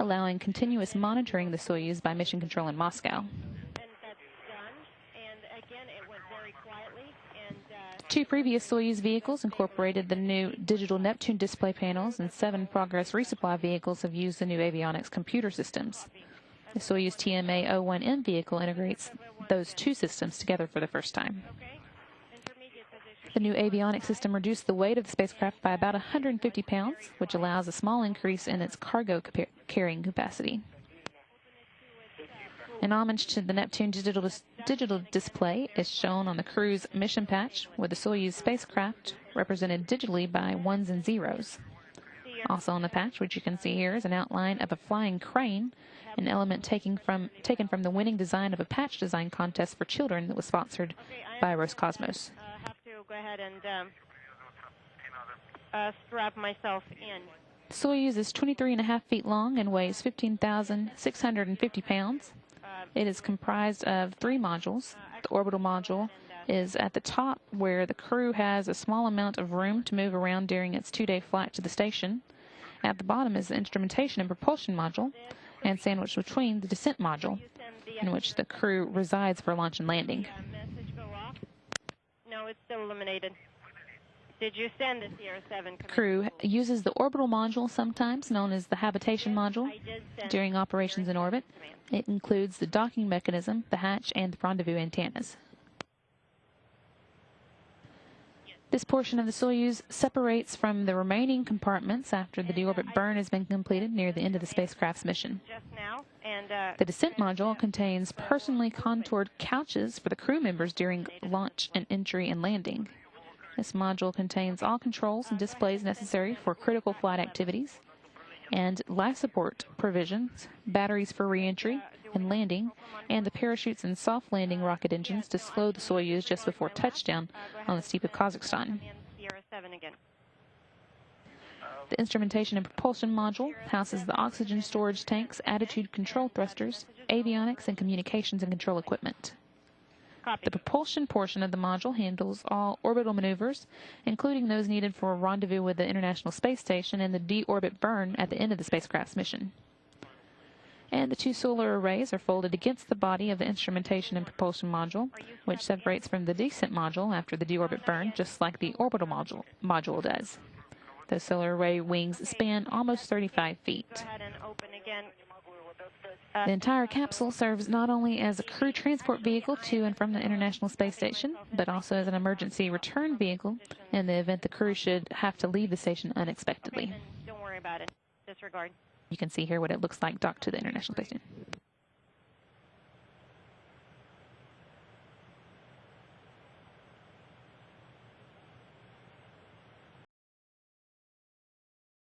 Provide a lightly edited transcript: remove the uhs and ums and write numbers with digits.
allowing continuous monitoring of the Soyuz by mission control in Moscow. Two previous Soyuz vehicles incorporated the new digital Neptune display panels, and 7 Progress resupply vehicles have used the new avionics computer systems. The Soyuz TMA-01M vehicle integrates those two systems together for the first time. The new avionics system reduced the weight of the spacecraft by about 150 pounds, which allows a small increase in its cargo carrying capacity. An homage to the Neptune digital display is shown on the crew's mission patch, with the Soyuz spacecraft represented digitally by 1s and 0s. Also on the patch, which you can see here, is an outline of a flying crane, an element taken from the winning design of a patch design contest for children that was sponsored by Roscosmos. Have to go ahead and strap myself in. Soyuz is 23.5 feet long and weighs 15,650 pounds. It is comprised of 3 modules. The orbital module is at the top, where the crew has a small amount of room to move around during its 2-day flight to the station. At the bottom is the instrumentation and propulsion module, and sandwiched between the descent module, in which the crew resides for launch and landing. Message go off? No, it's still illuminated. Did you send the CR7? The crew uses the orbital module, sometimes known as the habitation module, during operations in orbit. It includes the docking mechanism, the hatch, and the rendezvous antennas. This portion of the Soyuz separates from the remaining compartments after the deorbit burn has been completed near the end of the spacecraft's mission. The descent module contains personally contoured couches for the crew members during launch and entry and landing. This module contains all controls and displays necessary for critical flight activities, and life support provisions, batteries for re-entry and landing, and the parachutes and soft landing rocket engines to slow the Soyuz just before touchdown on the steppe of Kazakhstan. The instrumentation and propulsion module houses the oxygen storage tanks, attitude control thrusters, avionics, and communications and control equipment. The propulsion portion of the module handles all orbital maneuvers, including those needed for a rendezvous with the International Space Station and the deorbit burn at the end of the spacecraft's mission. And the 2 solar arrays are folded against the body of the instrumentation and propulsion module, which separates from the descent module after the deorbit burn, just like the orbital module does. The solar array wings span almost 35 feet. Go ahead and open again. The entire capsule serves not only as a crew transport vehicle to and from the International Space Station, but also as an emergency return vehicle in the event the crew should have to leave the station unexpectedly. Okay, don't worry about it. Disregard. You can see here what it looks like docked to the International Space Station.